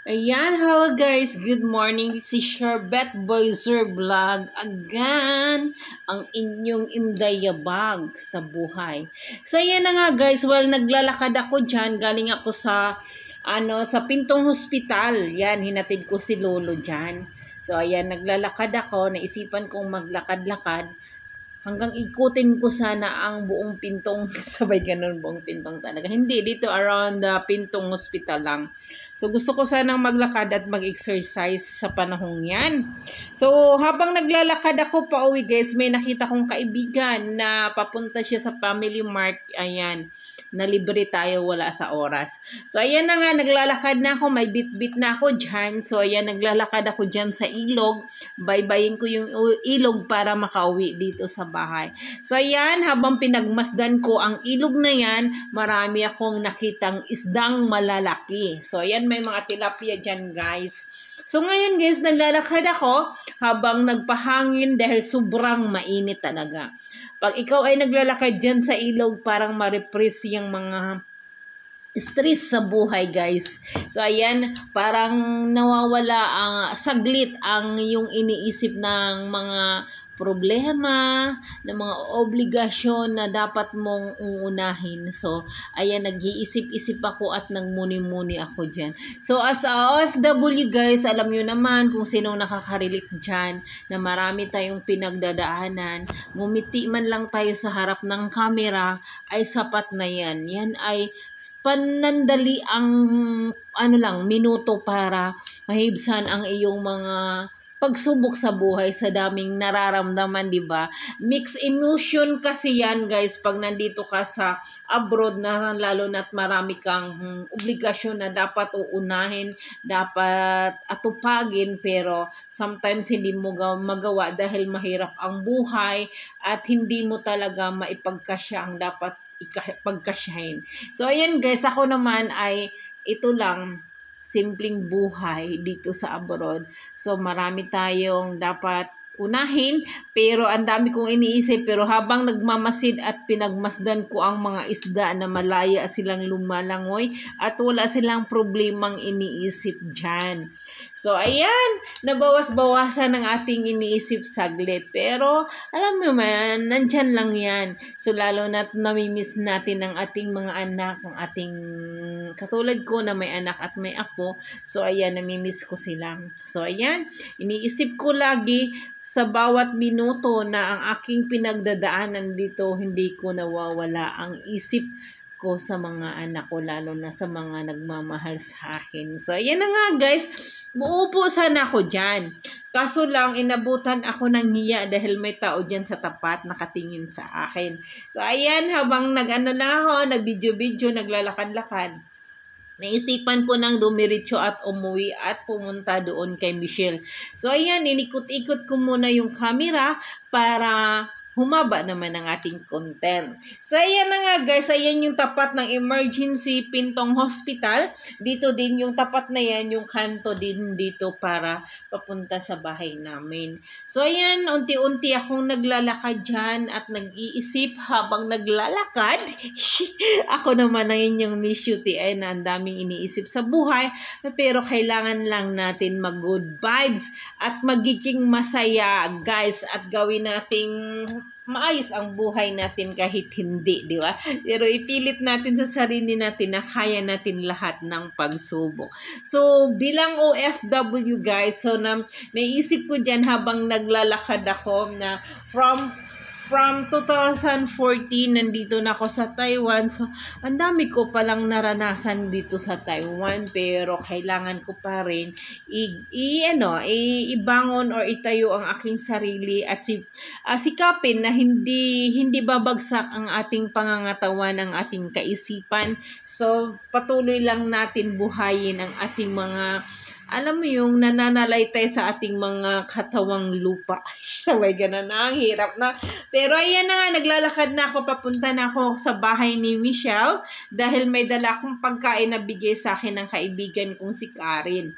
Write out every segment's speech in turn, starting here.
Ayan, hello guys, good morning. This is Sherbet Boyzer Vlog again, ang inyong indayabag sa buhay. So ayan na nga guys, naglalakad ako dyan, galing ako sa Pintong Hospital. Yan, hinatid ko si Lolo dyan. So ayan, naglalakad ako, naisipan kong maglakad-lakad hanggang ikutin ko sana ang buong Pintong, sabay ganun buong Pintong talaga. Hindi, dito around the Pintong Hospital lang. So gusto ko sanang maglakad at mag-exercise sa panahong yan. So habang naglalakad ako pa uwi guys, may nakita kong kaibigan na papunta siya sa Family Mart. Ayan, na libre tayo, wala sa oras. So ayan na nga, naglalakad na ako, may bit-bit na ako dyan. So ayan, naglalakad ako dyan sa ilog. Baybayin ko yung ilog para makauwi dito sa bahay. So ayan, habang pinagmasdan ko ang ilog na yan, marami akong nakitang isdang malalaki. So ayan, may mga tilapia dyan guys. So ngayon guys, naglalakad ako habang nagpahangin dahil sobrang mainit talaga. Pag ikaw ay naglalakad dyan sa ilog, parang ma-repress yung mga stress sa buhay guys. So ayan, parang nawawala saglit ang yung iniisip ng mga problema, ng mga obligasyon na dapat mong uunahin. So ayan, nag-iisip-isip ako at nagmuni-muni ako dyan. So as a OFW guys, alam nyo naman kung sinong nakaka-relate dyan na marami tayong pinagdadaanan. Ngumiti man lang tayo sa harap ng camera ay sapat na yan. Yan ay panandali ang minuto para mahibsan ang iyong mga pagsubok sa buhay sa daming nararamdaman, di ba? Mixed emotion kasi yan, guys, pag nandito ka sa abroad na lalo na't marami kang obligasyon na dapat uunahin, dapat atupagin, pero sometimes hindi mo magawa dahil mahirap ang buhay at hindi mo talaga maipagkasya ang dapat pagkasyahin. So ayan guys, ako naman ay ito lang, simpleng buhay dito sa abroad. So marami tayong dapat unahin, pero ang dami kong iniisip. Pero habang nagmamasid at pinagmasdan ko ang mga isda na malaya silang lumalangoy at wala silang problemang iniisip dyan. So ayan, nabawas-bawasan ng ating iniisip saglit. Pero alam mo man, nandyan lang yan. So lalo na't namimiss natin ang ating mga anak, ang ating katulad ko na may anak at may apo. So ayan, namimiss ko sila. So ayan, iniisip ko lagi sa bawat minuto na ang aking pinagdadaanan dito, hindi ko nawawala ang isip ko sa mga anak ko, lalo na sa mga nagmamahal sa akin. So ayan na nga guys, uupo sana ako dyan. Kaso lang, inabutan ako ng hiya dahil may tao dyan sa tapat nakatingin sa akin. So ayan, habang nag-video-video, naglalakad-lakad, naisipan ko nang dumiretso at umuwi at pumunta doon kay Michelle. So ayan, inikot-ikot ko muna yung camera para humaba naman ang ating content. So ayan na nga guys, ayan yung tapat ng emergency Pintong Hospital. Dito din yung tapat na yan, yung kanto din dito para papunta sa bahay namin. So ayan, unti-unti akong naglalakad dyan at nag-iisip habang naglalakad. Ako naman ang inyong Miss Cutie ay na ang daming iniisip sa buhay, pero kailangan lang natin mag-good vibes at magiging masaya guys at gawin nating maayos ang buhay natin kahit hindi, di ba? Pero ipilit natin sa sarili natin na kaya natin lahat ng pagsubok. So, bilang OFW guys, so naisip ko dyan habang naglalakad ako na from 2014, nandito na ako sa Taiwan. So, ang dami ko palang naranasan dito sa Taiwan. Pero, kailangan ko pa rin ibangon or itayo ang aking sarili at sikapin na hindi babagsak ang ating pangangatawan, ang ating kaisipan. So, patuloy lang natin buhayin ang ating mga, alam mo yung nananalaytay sa ating mga katawang lupa. Sabay ganun na, ang hirap na. Pero ayan na nga, naglalakad na ako, papunta na ako sa bahay ni Michelle dahil may dala akong pagkain na bigay sa akin ng kaibigan kong si Karen.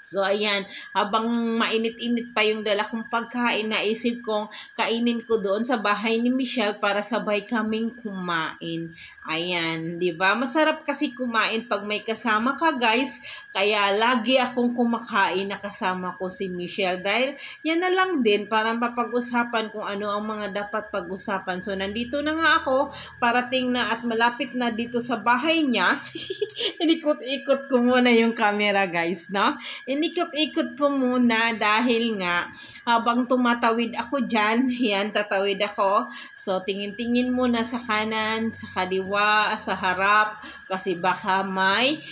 So, ayan, habang mainit-init pa yung dala kong pagkain, naisip kong kainin ko doon sa bahay ni Michelle para sabay kaming kumain. Ayan, di ba? Masarap kasi kumain pag may kasama ka, guys. Kaya lagi akong kumakain na kasama ko si Michelle. Dahil yan na lang din para mapag-usapan kung ano ang mga dapat pag-usapan. So, nandito na nga ako, parating na at malapit na dito sa bahay niya. Inikot-ikot ko muna yung camera, guys, no? Inikot-ikot ko muna dahil nga habang tumatawid ako dyan, yan, tatawid ako. So, tingin-tingin muna sa kanan, sa kaliwa, sa harap, kasi baka may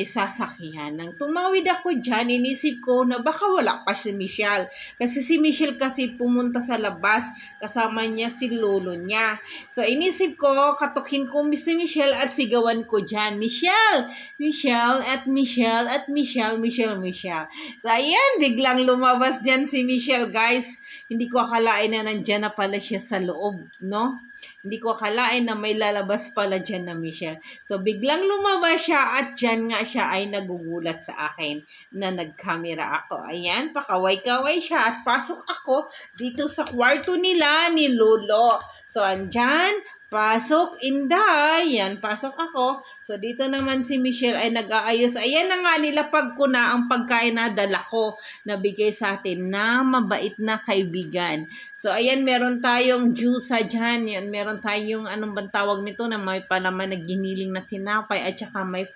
sasakyan. Nang tumawid ako dyan, inisip ko na baka wala pa si Michelle. Kasi si Michelle kasi pumunta sa labas, kasama niya si lolo niya. So, inisip ko, katukin ko si Michelle at sigawan ko dyan, Michelle! Michelle at Michelle at Michelle, Michelle. So, ayan, biglang lumabas dyan si Michelle, guys. Hindi ko akalain na nandyan na pala siya sa loob, no? Hindi ko akalain na may lalabas pala dyan na Michelle. So, biglang lumabas siya at dyan nga siya ay nagugulat sa akin na nag-camera ako. Ayan, pakaway-kaway siya at pasok ako dito sa kwarto nila ni Lolo. So, andyan, pasok, Inday. Yan, pasok ako. So, dito naman si Michelle ay nag-aayos. Ayan na nga, nilapag ko na ang pagkain na dala ko na bigay sa atin na mabait na kaibigan. So, ayan, meron tayong juice dyan. Yan, meron tayong, anong bang tawag nito, na may palaman na giniling na tinapay at saka may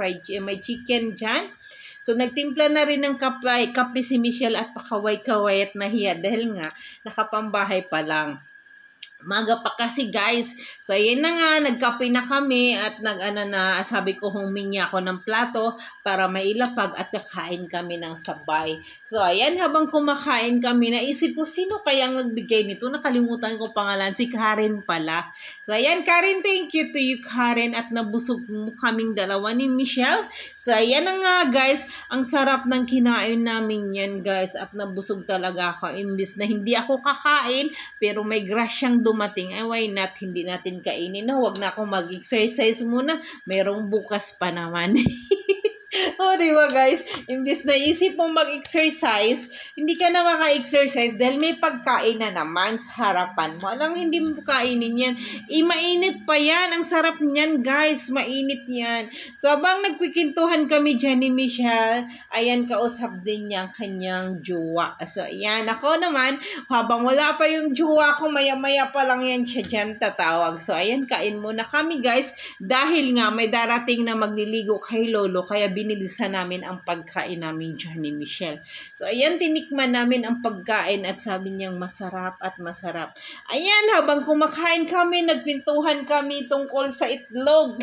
chicken dyan. So, nagtimpla na rin ng kape si Michelle at pakaway-kaway at nahiya dahil nga nakapambahay pa lang. Maga pa kasi, guys. So, ayan na nga, nagkape na kami at sabi ko humingi ako ng plato para mailapag at kakain kami ng sabay. So, ayan, habang kumakain kami, naisip ko, sino kayang nagbigay nito? Nakalimutan ko pangalan, si Karen pala. So, ayan, Karen, thank you to you, Karen, at nabusog mo kaming dalawa ni Michelle. So, ayan na nga, guys, ang sarap ng kinain namin yan, guys, at nabusog talaga ako. Imbis na hindi ako kakain, pero may grasyang dumating, ay why not, hindi natin kainin na, wag na akong mag-exercise muna, merong bukas pa naman. O, diba, guys? Imbis na isip mo mag-exercise, hindi ka na maka-exercise dahil may pagkain na naman sa harapan mo. Alang hindi mo kainin yan. Mainit pa yan. Ang sarap niyan, guys. Mainit yan. So, habang nagkwikintuhan kami dyan ni Michelle, ayan, kausap din niya ang kanyang jowa. So, ayan, ako naman, habang wala pa yung jowa ko, maya-maya pa lang yan siya dyan tatawag. So, ayan, kain muna kami, guys. Dahil nga, may darating na magliligo kay Lolo, kaya binilisan namin ang pagkain namin dyan ni Michelle. So, ayan, tinikman namin ang pagkain at sabi niyang masarap at masarap. Ayan, habang kumakain kami, nagpintuhan kami tungkol sa itlog.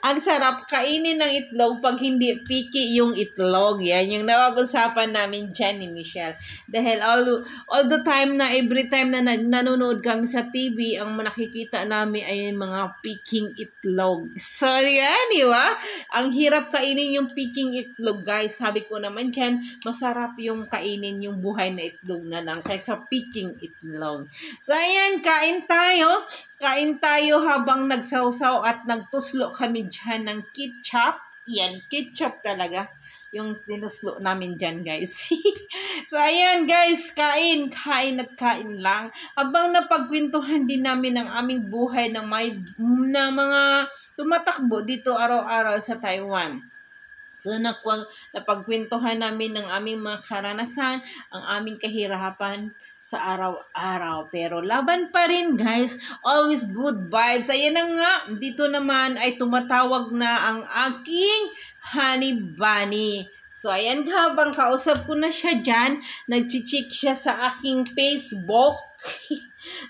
Ang sarap kainin ng itlog pag hindi picky yung itlog. Yan, yung napag-usapan namin dyan ni Michelle. Dahil all the time na, every time na nanonood kami sa TV, ang nakikita namin ay mga picking itlog. So, yan, di ba? Ang hirap kainin yung picking itlog, guys. Sabi ko naman dyan, masarap yung kainin yung buhay na itlog na lang kaysa picking itlog. So, ayan, kain tayo. Kain tayo habang nagsawsaw at nagtuslo kami dyan ng ketchup. Yan, ketchup talaga. Yung tinuslo namin dyan, guys. So, ayan, guys, kain at kain lang. Habang napagkwentuhan din namin ang aming buhay na mga tumatakbo dito araw-araw sa Taiwan. So, napagkwentuhan namin ng aming mga karanasan, ang aming kahirapan sa araw-araw. Pero laban pa rin, guys. Always good vibes. Ayan na nga. Dito naman ay tumatawag na ang aking honey bunny. So, ayan, habang kausap ko na siya dyan, nagchichik siya sa aking Facebook.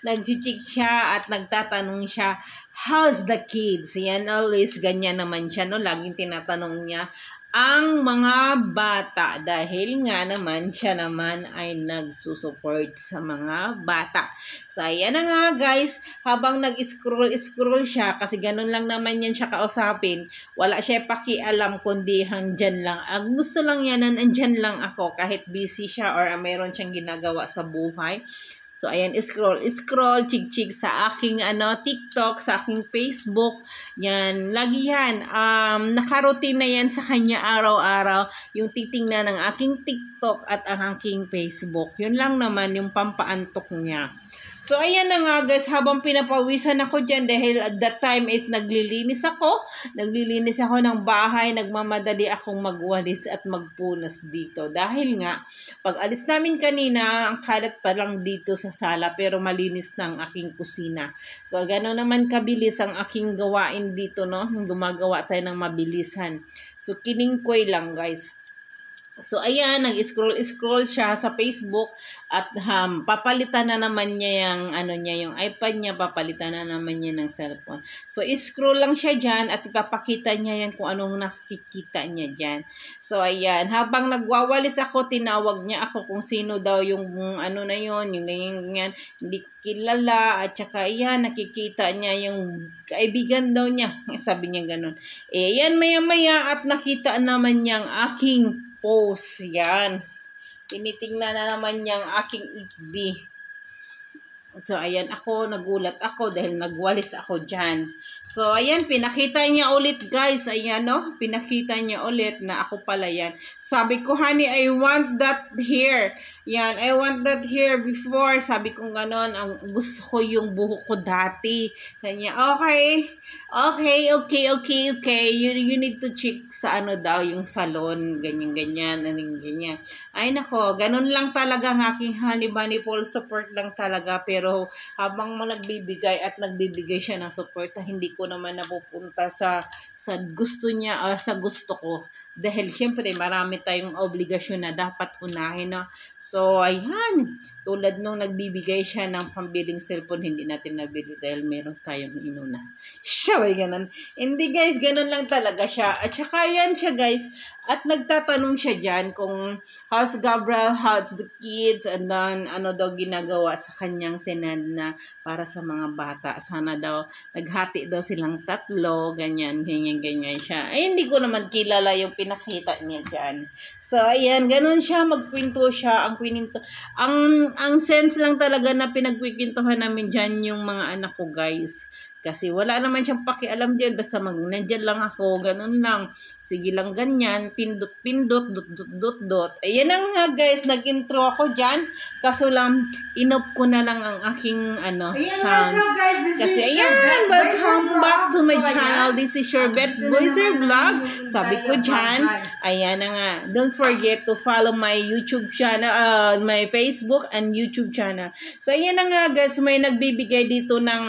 Nagchichik siya at nagtatanong siya, how's the kids? Yan, always ganyan naman siya, no? Laging tinatanong niya ang mga bata dahil nga naman siya naman ay nagsusupport sa mga bata. So, ayan na nga, guys, habang nag-scroll siya, kasi ganun lang naman yan siya kausapin, wala siya pakialam kundi handyan lang. Ang gusto lang yan na nandyan lang ako kahit busy siya or mayroon siyang ginagawa sa buhay. So, ayan, scroll, chig-chig sa aking TikTok, sa aking Facebook. Yan, lagi yan. Nakaroutine na yan sa kanya araw-araw yung titingnan ng aking TikTok at ang aking Facebook. Yun lang naman yung pampaantok niya. So, ayan na nga guys, habang pinapawisan ako dyan dahil at that time is naglilinis ako ng bahay, nagmamadali akong magwalis at magpunas dito. Dahil nga, pag alis namin kanina, ang kalat pa lang dito sa sala pero malinis na ang aking kusina. So, gano'n naman kabilis ang aking gawain dito, no? Gumagawa tayo ng mabilisan. So, kiningkoy lang guys. So, ayan, nag-scroll siya sa Facebook at papalitan na naman niya yung, yung iPad niya, papalitan na naman niya ng cellphone. So, scroll lang siya dyan at ipapakita niya yan kung anong nakikita niya dyan. So, ayan, habang nagwawalis ako, tinawag niya ako kung sino daw yung yung ganyan, hindi ko kilala, at saka, ayan, nakikita niya yung kaibigan daw niya. Sabi niya ganun. Eh, ayan, maya-maya at nakita naman niya ang aking post. Yan. Tinitingnan na naman niyang aking FB. So, ayan ako, nagulat ako dahil nagwalis ako dyan. So, ayan, pinakita niya ulit guys. Ayan, no? Pinakita niya ulit na ako pala yan. Sabi ko, honey, I want that hair. Yan, I want that hair before. Sabi ko ganon, ang gusto ko yung buhok ko dati. Kanya, okay. You need to check sa daw, yung salon. Ganyan. Ay, nako, ganun lang talaga ang aking honey bunny Paul. Support lang talaga. Pero habang nagbibigay siya ng support, hindi ko naman napupunta sa gusto niya o sa gusto ko. Dahil syempre marami tayong obligasyon na dapat unahin. No? So, ayan. Tulad nung nagbibigay siya ng pambiling cellphone, hindi natin nabili dahil meron tayong inuna. Siya, may ganun. Hindi guys, ganun lang talaga siya. At saka yan siya guys. At nagtatanong siya dyan kung how's Gabriel, how's the kids, and then ano daw ginagawa sa kanyang senad na para sa mga bata. Sana daw, naghati daw silang 3, ganyan siya. Ay, hindi ko naman kilala yung pinakita niya dyan. So, ayan, ganun siya, magkwento siya, ang sense lang talaga na pinagkikwentuhan namin dyan yung mga anak ko guys. Kasi wala naman siyang pakialam dyan. Basta nandyan lang ako. Ganun lang. Sige lang ganyan. Pindot. Ayan na nga guys. Nag-intro ako dyan. Kaso lang, inop ko na lang ang aking sounds. So guys, kasi ayan. Welcome back to my channel. This is your Beth Boyser Vlog. Sabi ko dyan. Ayan na nga. Don't forget to follow my YouTube channel, my Facebook and YouTube channel. So ayan na nga guys. May nagbibigay dito ng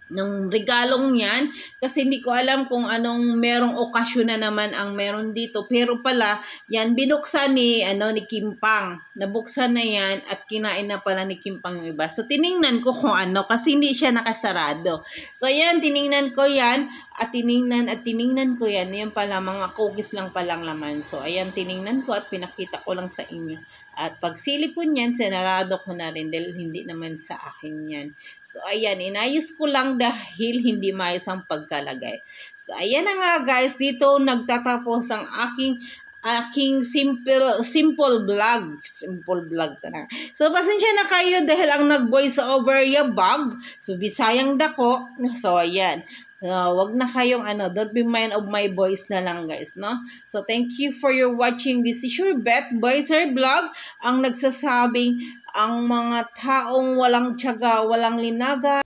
ng regalong yan kasi hindi ko alam kung anong merong okasyon na naman ang meron dito, pero pala yan binuksan ni Kimpang, nabuksan na yan at kinain na pala ni Kimpang yung iba. So tiningnan ko kung kasi hindi siya nakasarado. So yan, tiningnan ko yan at tiningnan ko yan. Yan pala, mga cookies lang palang laman. So ayan, tiningnan ko at pinakita ko lang sa inyo. At pag silipon yan, sinarado ko na rin dahil hindi naman sa akin yan. So, ayan, inayos ko lang dahil hindi maayos ang pagkalagay. So, ayan na nga guys, dito nagtatapos ang aking simple vlog. Simple vlog talaga. So, pasensya na kayo dahil ang nag-voice over yabag. So, Bisayang dako. So, ayan. Wag na kayong don't be mind of my voice na lang guys, no? So thank you for your watching. This is your Beth Boyser Vlog, ang nagsasabing ang mga taong walang tiyaga, walang linaga.